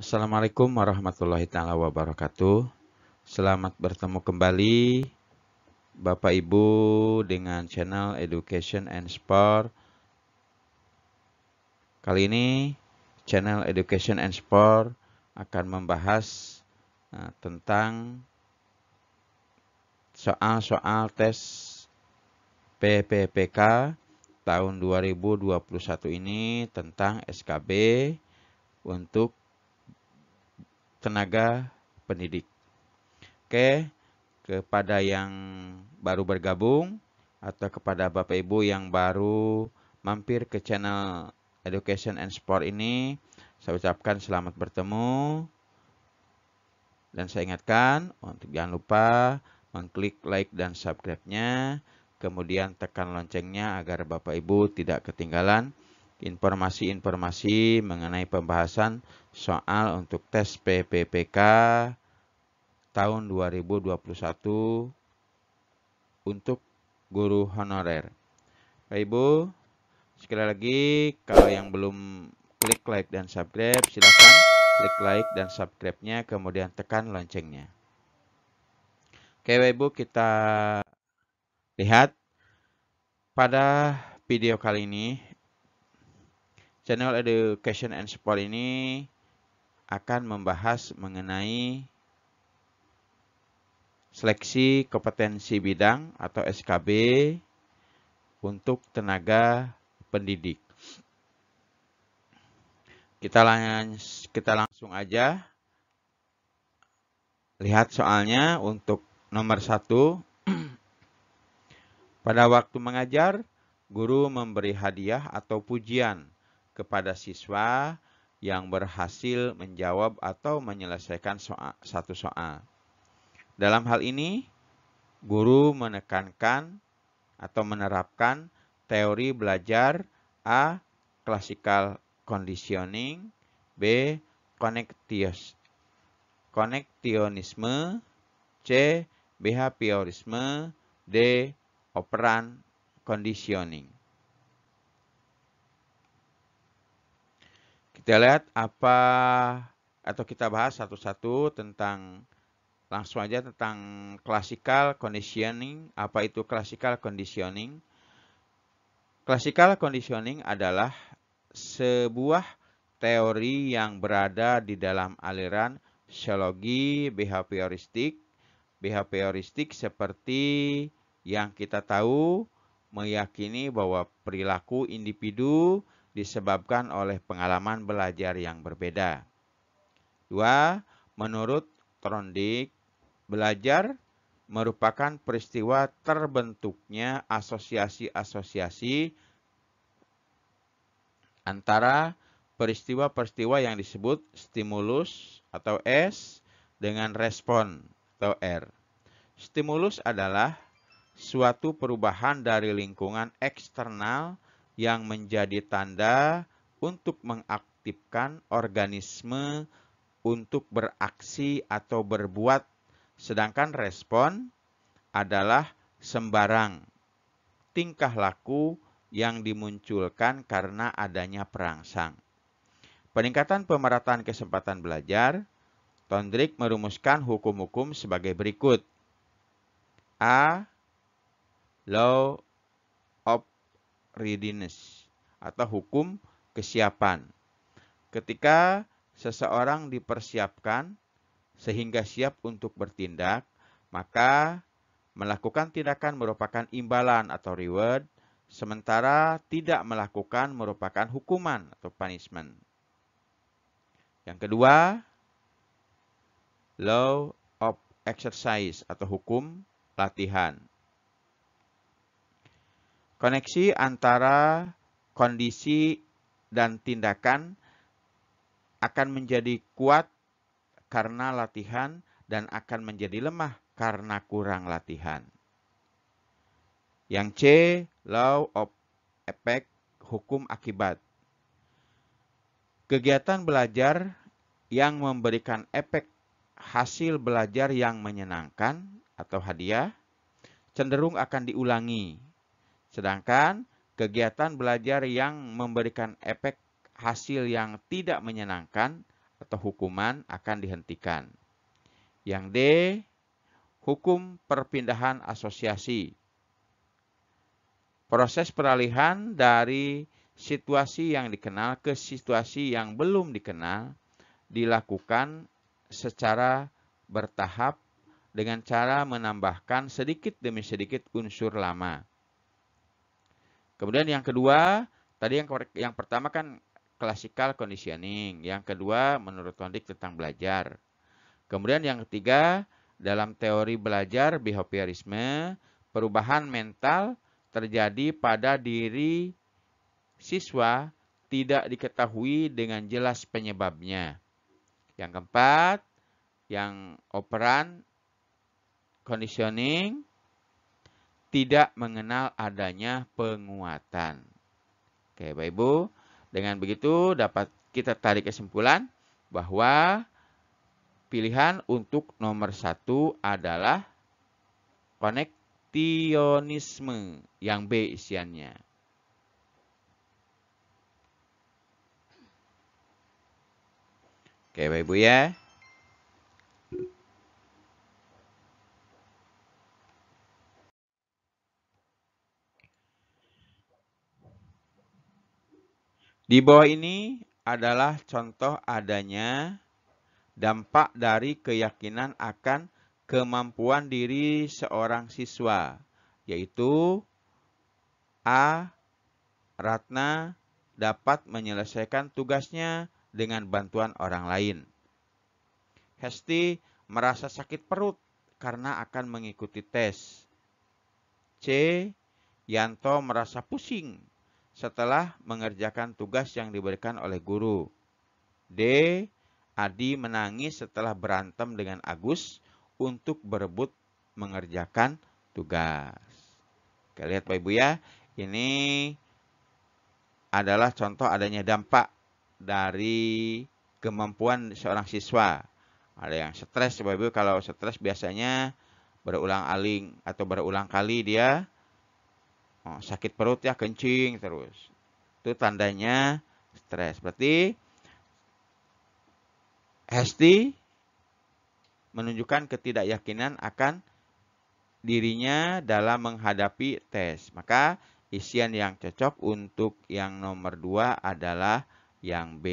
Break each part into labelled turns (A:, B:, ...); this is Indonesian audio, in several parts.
A: Assalamualaikum warahmatullahi taala wabarakatuh. Selamat bertemu kembali Bapak Ibu dengan channel Education and Sport. Kali ini channel Education and Sport akan membahas tentang soal-soal tes PPPK tahun 2021 ini tentang SKB untuk tenaga pendidik. Oke, kepada yang baru bergabung atau kepada Bapak Ibu yang baru mampir ke channel Education and Sport ini, saya ucapkan selamat bertemu. Dan saya ingatkan untuk jangan lupa mengklik like dan subscribe-nya, kemudian tekan loncengnya agar Bapak Ibu tidak ketinggalan informasi-informasi mengenai pembahasan soal untuk tes PPPK tahun 2021 untuk guru honorer. Bapak Ibu, sekali lagi kalau yang belum klik like dan subscribe, silakan klik like dan subscribe-nya, kemudian tekan loncengnya. Oke Bapak Ibu, kita lihat pada video kali ini, channel Education and Sport ini akan membahas mengenai seleksi kompetensi bidang atau SKB untuk tenaga pendidik. Kita langsung aja lihat soalnya. Untuk nomor 1, pada waktu mengajar, guru memberi hadiah atau pujian kepada siswa yang berhasil menjawab atau menyelesaikan satu soal. Dalam hal ini, guru menekankan atau menerapkan teori belajar A. Classical conditioning, B. Konektionisme, C. Behaviorisme, D. Operant conditioning. Kita lihat atau kita bahas satu-satu langsung aja tentang classical conditioning. Apa itu classical conditioning? Classical conditioning adalah sebuah teori yang berada di dalam aliran psikologi behavioristik. Behavioristik seperti yang kita tahu meyakini bahwa perilaku individu disebabkan oleh pengalaman belajar yang berbeda. 2. Menurut Thorndike, belajar merupakan peristiwa terbentuknya asosiasi-asosiasi antara peristiwa-peristiwa yang disebut stimulus atau S dengan respon atau R. Stimulus adalah suatu perubahan dari lingkungan eksternal yang menjadi tanda untuk mengaktifkan organisme untuk beraksi atau berbuat, sedangkan respon adalah sembarang tingkah laku yang dimunculkan karena adanya perangsang. Peningkatan pemerataan kesempatan belajar, Thorndike merumuskan hukum-hukum sebagai berikut. A. Law of readiness atau hukum kesiapan. Ketika seseorang dipersiapkan sehingga siap untuk bertindak, maka melakukan tindakan merupakan imbalan atau reward, sementara tidak melakukan merupakan hukuman atau punishment. Yang kedua, law of exercise atau hukum latihan. Koneksi antara kondisi dan tindakan akan menjadi kuat karena latihan dan akan menjadi lemah karena kurang latihan. Yang C, law of effect, hukum akibat. Kegiatan belajar yang memberikan efek hasil belajar yang menyenangkan atau hadiah cenderung akan diulangi. Sedangkan kegiatan belajar yang memberikan efek hasil yang tidak menyenangkan atau hukuman akan dihentikan. Yang D, hukum perpindahan asosiasi. Proses peralihan dari situasi yang dikenal ke situasi yang belum dikenal dilakukan secara bertahap dengan cara menambahkan sedikit demi sedikit unsur lama. Kemudian yang kedua, tadi yang pertama kan classical conditioning, yang kedua menurut Kondik tentang belajar. Kemudian yang ketiga, dalam teori belajar behaviorisme, perubahan mental terjadi pada diri siswa tidak diketahui dengan jelas penyebabnya. Yang keempat, yang operan conditioning tidak mengenal adanya penguatan. Oke, Bapak Ibu, dengan begitu dapat kita tarik kesimpulan bahwa pilihan untuk nomor 1 adalah koneksionisme, yang B isiannya. Oke, Bapak Ibu ya. Di bawah ini adalah contoh adanya dampak dari keyakinan akan kemampuan diri seorang siswa, yaitu A. Ratna dapat menyelesaikan tugasnya dengan bantuan orang lain. Hesti merasa sakit perut karena akan mengikuti tes. C. Yanto merasa pusing setelah mengerjakan tugas yang diberikan oleh guru. D. Adi menangis setelah berantem dengan Agus untuk berebut mengerjakan tugas. Oke, lihat Bapak Ibu ya. Ini adalah contoh adanya dampak dari kemampuan seorang siswa. Ada yang stres, Bapak Ibu. Kalau stres biasanya berulang kali dia sakit perut ya, kencing terus. Itu tandanya stres. Berarti Hesti menunjukkan ketidakyakinan akan dirinya dalam menghadapi tes. Maka isian yang cocok untuk yang nomor 2 adalah yang B.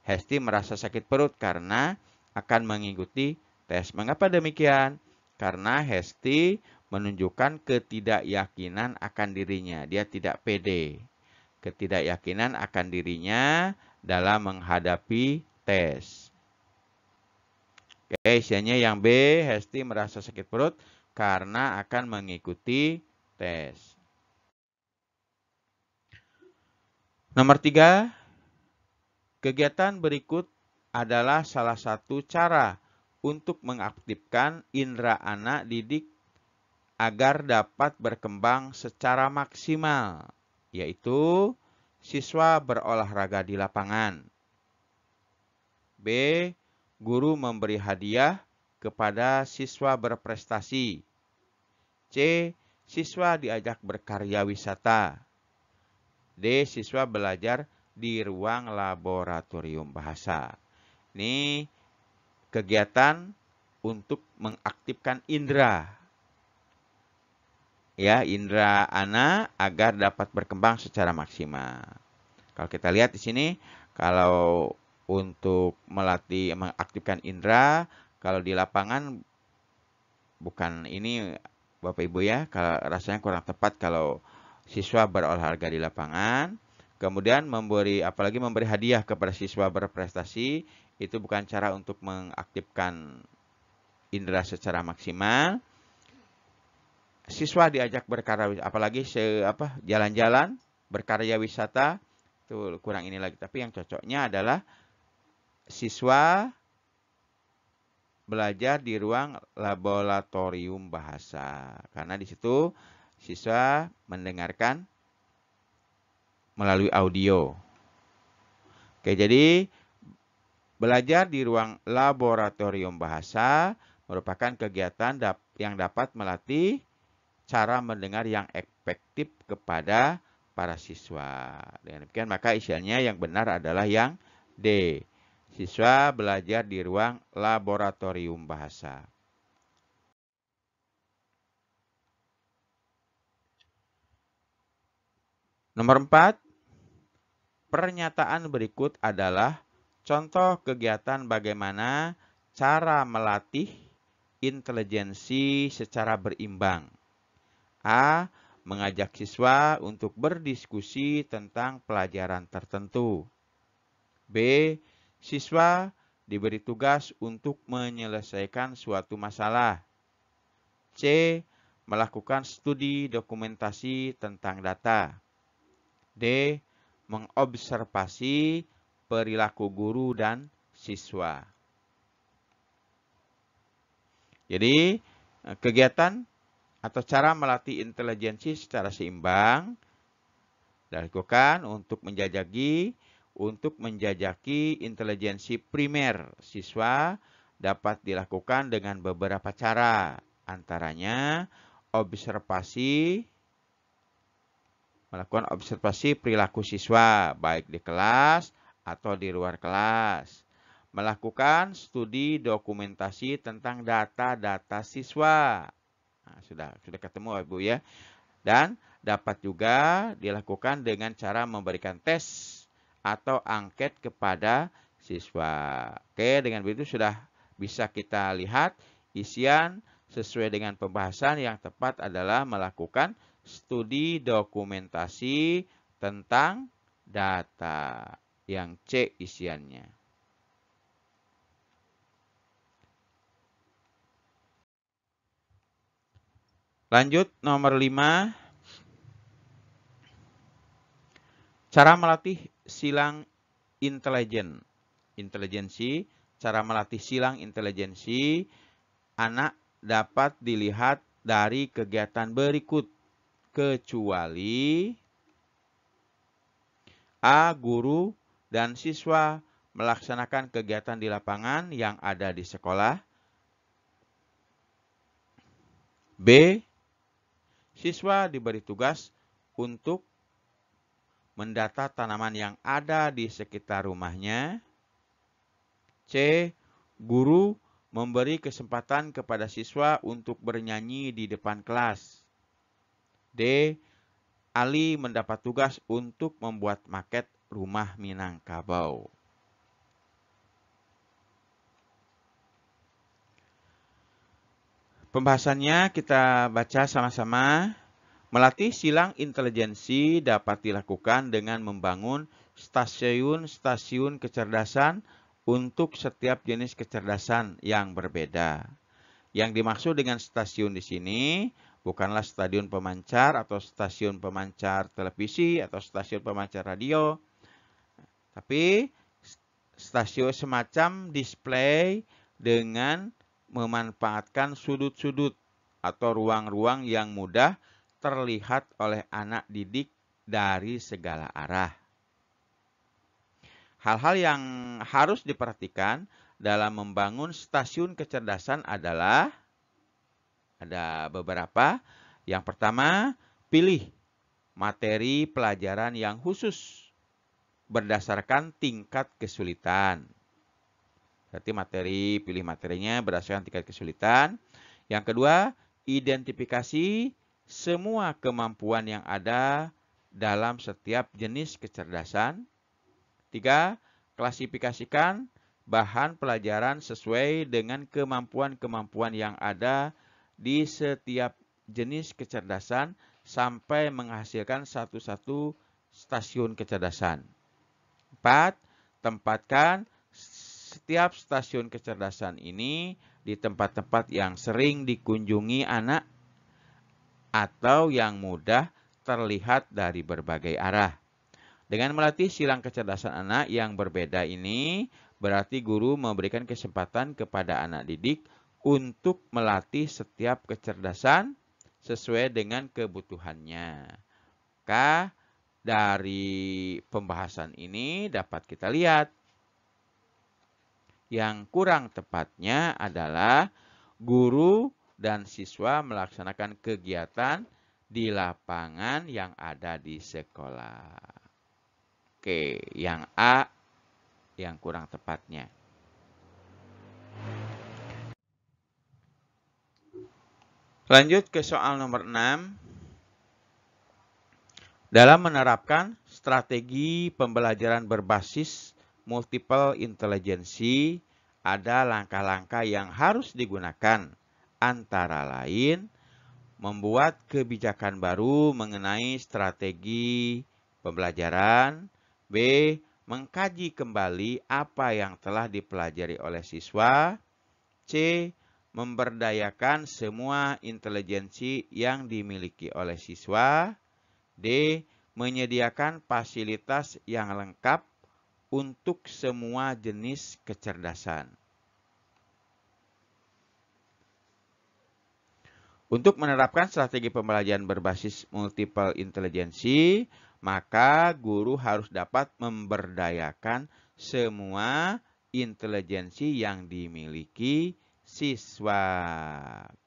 A: Hesti merasa sakit perut karena akan mengikuti tes. Mengapa demikian? Karena Hesti menunjukkan ketidakyakinan akan dirinya. Dia tidak pede. Ketidakyakinan akan dirinya dalam menghadapi tes. Oke, isiannya yang B, Hesti merasa sakit perut karena akan mengikuti tes. Nomor 3, kegiatan berikut adalah salah satu cara untuk mengaktifkan indera anak didik agar dapat berkembang secara maksimal, yaitu siswa berolahraga di lapangan. B. Guru memberi hadiah kepada siswa berprestasi. C. Siswa diajak berkarya wisata. D. Siswa belajar di ruang laboratorium bahasa. Ini kegiatan untuk mengaktifkan indera. Ya, indera anak agar dapat berkembang secara maksimal. Kalau kita lihat di sini, kalau untuk melatih mengaktifkan indera, kalau di lapangan bukan ini Bapak Ibu ya, kalau rasanya kurang tepat kalau siswa berolahraga di lapangan, kemudian apalagi memberi hadiah kepada siswa berprestasi, itu bukan cara untuk mengaktifkan indera secara maksimal. Siswa diajak berkarya, apalagi jalan-jalan, berkarya wisata, itu kurang ini lagi. Tapi yang cocoknya adalah siswa belajar di ruang laboratorium bahasa. Karena di situ siswa mendengarkan melalui audio. Oke, jadi belajar di ruang laboratorium bahasa merupakan kegiatan yang dapat melatih cara mendengar yang efektif kepada para siswa. Dengan demikian, maka isiannya yang benar adalah yang D. siswa belajar di ruang laboratorium bahasa. Nomor 4, pernyataan berikut adalah contoh kegiatan bagaimana cara melatih intelijensi secara berimbang. A. Mengajak siswa untuk berdiskusi tentang pelajaran tertentu. B. Siswa diberi tugas untuk menyelesaikan suatu masalah. C. Melakukan studi dokumentasi tentang data. D. Mengobservasi perilaku guru dan siswa. Jadi, kegiatan atau cara melatih intelijensi secara seimbang dilakukan untuk menjajaki intelijensi primer siswa dapat dilakukan dengan beberapa cara. Antaranya, melakukan observasi perilaku siswa, baik di kelas atau di luar kelas. Melakukan studi dokumentasi tentang data-data siswa. Nah, sudah ketemu Ibu ya. Dan dapat juga dilakukan dengan cara memberikan tes atau angket kepada siswa. Oke, dengan begitu sudah bisa kita lihat isian sesuai dengan pembahasan yang tepat adalah melakukan studi dokumentasi tentang data. Yang C isiannya. Lanjut nomor 5. Cara melatih silang intelijensi. Cara melatih silang intelijensi anak dapat dilihat dari kegiatan berikut. Kecuali A. Guru dan siswa melaksanakan kegiatan di lapangan yang ada di sekolah. B. Siswa diberi tugas untuk mendata tanaman yang ada di sekitar rumahnya. C. Guru memberi kesempatan kepada siswa untuk bernyanyi di depan kelas. D. Ali mendapat tugas untuk membuat maket rumah Minangkabau. Pembahasannya kita baca sama-sama. Melatih silang intelijensi dapat dilakukan dengan membangun stasiun-stasiun kecerdasan untuk setiap jenis kecerdasan yang berbeda. Yang dimaksud dengan stasiun di sini bukanlah stasiun pemancar atau stasiun pemancar televisi atau stasiun pemancar radio, tapi stasiun semacam display dengan memanfaatkan sudut-sudut atau ruang-ruang yang mudah terlihat oleh anak didik dari segala arah. Hal-hal yang harus diperhatikan dalam membangun stasiun kecerdasan adalah ada beberapa. Yang pertama, pilih materi pelajaran yang khusus berdasarkan tingkat kesulitan. Berarti pilih materinya berdasarkan tingkat kesulitan. Yang kedua, identifikasi semua kemampuan yang ada dalam setiap jenis kecerdasan. 3. Klasifikasikan bahan pelajaran sesuai dengan kemampuan-kemampuan yang ada di setiap jenis kecerdasan sampai menghasilkan satu-satu stasiun kecerdasan. 4. Tempatkan setiap stasiun kecerdasan ini di tempat-tempat yang sering dikunjungi anak atau yang mudah terlihat dari berbagai arah. Dengan melatih silang kecerdasan anak yang berbeda ini, berarti guru memberikan kesempatan kepada anak didik untuk melatih setiap kecerdasan sesuai dengan kebutuhannya. Maka dari pembahasan ini dapat kita lihat yang kurang tepatnya adalah guru dan siswa melaksanakan kegiatan di lapangan yang ada di sekolah. Oke, yang A yang kurang tepatnya. Lanjut ke soal nomor 6. Dalam menerapkan strategi pembelajaran berbasis multiple intelligence, ada langkah-langkah yang harus digunakan, antara lain membuat kebijakan baru mengenai strategi pembelajaran, B. mengkaji kembali apa yang telah dipelajari oleh siswa, C. memberdayakan semua intelijensi yang dimiliki oleh siswa, D. menyediakan fasilitas yang lengkap untuk semua jenis kecerdasan. Untuk menerapkan strategi pembelajaran berbasis multiple intelligence, maka guru harus dapat memberdayakan semua intelijensi yang dimiliki siswa.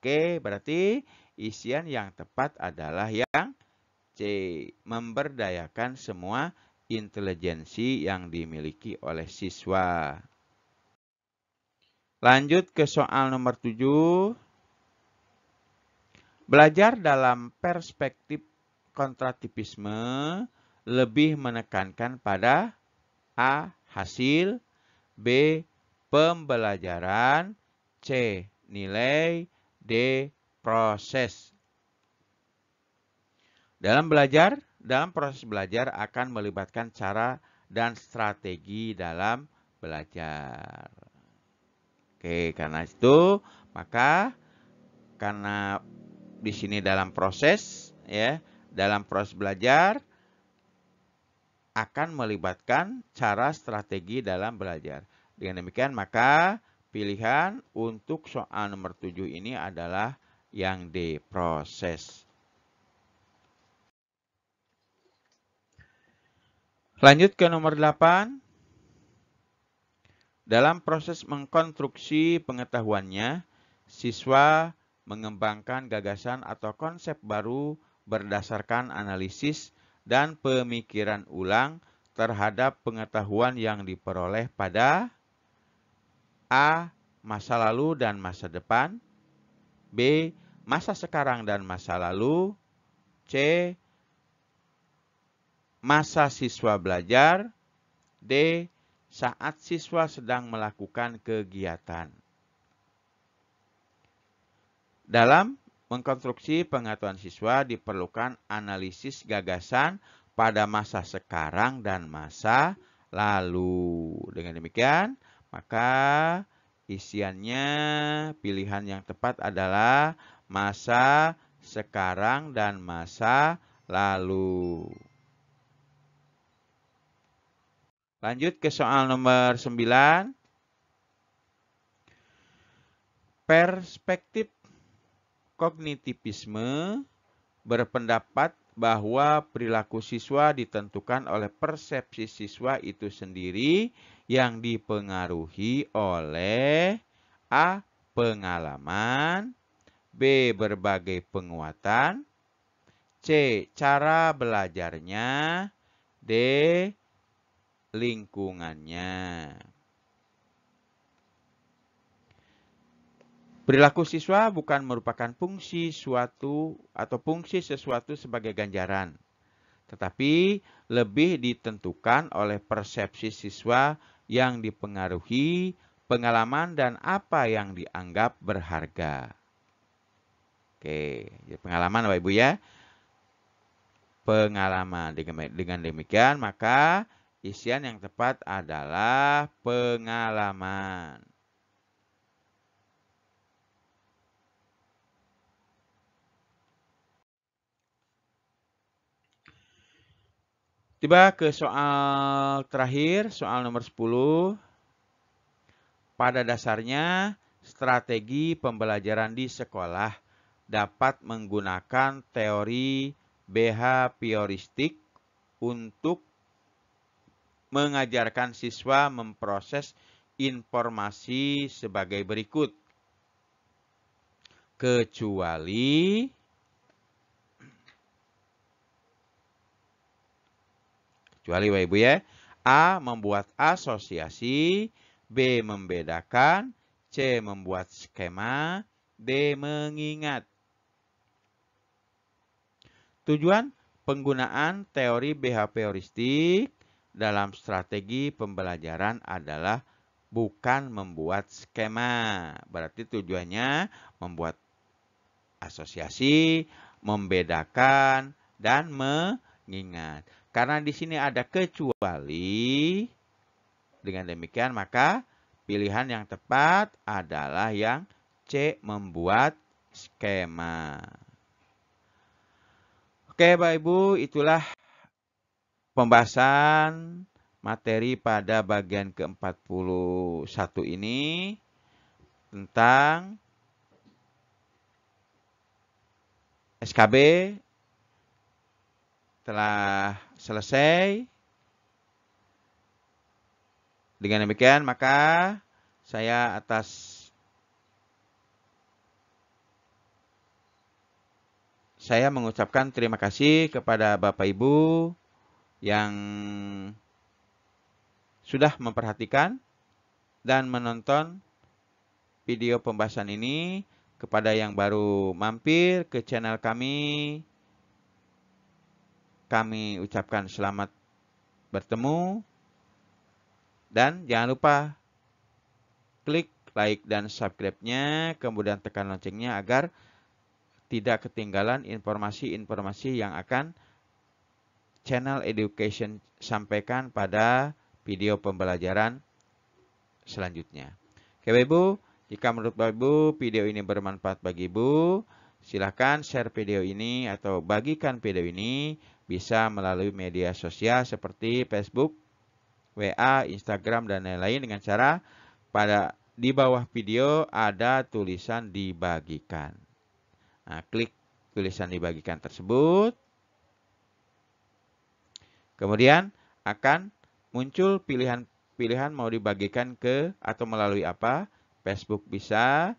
A: Oke, berarti isian yang tepat adalah yang C. Memberdayakan semua intelijensi yang dimiliki oleh siswa. Lanjut ke soal nomor 7. Belajar dalam perspektif kontrativisme lebih menekankan pada A. hasil, B. pembelajaran, C. nilai, D. proses. Dalam proses belajar akan melibatkan cara dan strategi dalam belajar. Oke, karena itu maka karena di sini dalam proses belajar akan melibatkan cara strategi dalam belajar. Dengan demikian maka pilihan untuk soal nomor 7 ini adalah yang D, proses. Lanjut ke nomor 8. Dalam proses mengkonstruksi pengetahuannya, siswa mengembangkan gagasan atau konsep baru berdasarkan analisis dan pemikiran ulang terhadap pengetahuan yang diperoleh pada A. masa lalu dan masa depan, B. masa sekarang dan masa lalu, C. masa siswa belajar, D. saat siswa sedang melakukan kegiatan. Dalam mengkonstruksi pengetahuan siswa diperlukan analisis gagasan pada masa sekarang dan masa lalu. Dengan demikian, maka isiannya pilihan yang tepat adalah masa sekarang dan masa lalu. Lanjut ke soal nomor 9. Perspektif kognitivisme berpendapat bahwa perilaku siswa ditentukan oleh persepsi siswa itu sendiri yang dipengaruhi oleh A. pengalaman, B. berbagai penguatan, C. cara belajarnya, D. lingkungannya. Perilaku siswa bukan merupakan fungsi sesuatu sebagai ganjaran, tetapi lebih ditentukan oleh persepsi siswa yang dipengaruhi pengalaman dan apa yang dianggap berharga. Oke, pengalaman Bapak Ibu ya. Pengalaman. Dengan demikian maka isian yang tepat adalah pengalaman. Tiba ke soal terakhir, soal nomor 10. Pada dasarnya, strategi pembelajaran di sekolah dapat menggunakan teori behavioristik untuk mengajarkan siswa memproses informasi sebagai berikut. Kecuali Bapak Ibu ya, A. Membuat asosiasi, B. Membedakan, C. Membuat skema, D. Mengingat. Tujuan penggunaan teori BHP heuristik dalam strategi pembelajaran adalah bukan membuat skema. Berarti tujuannya membuat asosiasi, membedakan, dan mengingat. Karena di sini ada kecuali, dengan demikian maka pilihan yang tepat adalah yang C, membuat skema. Oke, Bapak Ibu, itulah pembahasan materi pada bagian ke-41 ini tentang SKB telah selesai. Dengan demikian, maka saya mengucapkan terima kasih kepada Bapak Ibu yang sudah memperhatikan dan menonton video pembahasan ini. Kepada yang baru mampir ke channel kami ucapkan selamat bertemu. Dan jangan lupa klik like dan subscribe-nya, kemudian tekan loncengnya agar tidak ketinggalan informasi-informasi yang akan channel Education sampaikan pada video pembelajaran selanjutnya. Oke Bapak Ibu, jika menurut Bapak Ibu video ini bermanfaat bagi Ibu, silakan share video ini atau bagikan video ini bisa melalui media sosial seperti Facebook, WA, Instagram, dan lain-lain dengan cara di bawah video ada tulisan dibagikan. Nah, klik tulisan dibagikan tersebut. Kemudian akan muncul pilihan mau dibagikan ke atau melalui apa. Facebook bisa,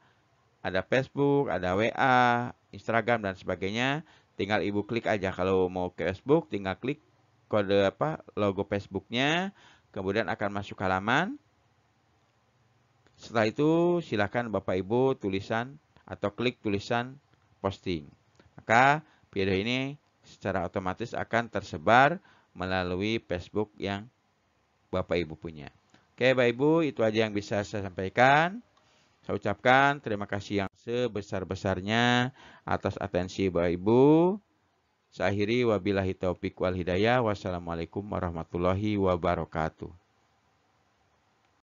A: ada Facebook, ada WA, Instagram, dan sebagainya. Tinggal Ibu klik aja. Kalau mau ke Facebook, tinggal klik kode logo Facebooknya. Kemudian akan masuk halaman. Setelah itu silakan Bapak Ibu tulisan atau klik tulisan posting. Maka video ini secara otomatis akan tersebar melalui Facebook yang Bapak Ibu punya. Oke Bapak Ibu, itu aja yang bisa saya sampaikan. Saya ucapkan terima kasih yang sebesar-besarnya atas atensi Bapak Ibu. Saya akhiri wabillahi taufik wal hidayah. Wassalamualaikum warahmatullahi wabarakatuh.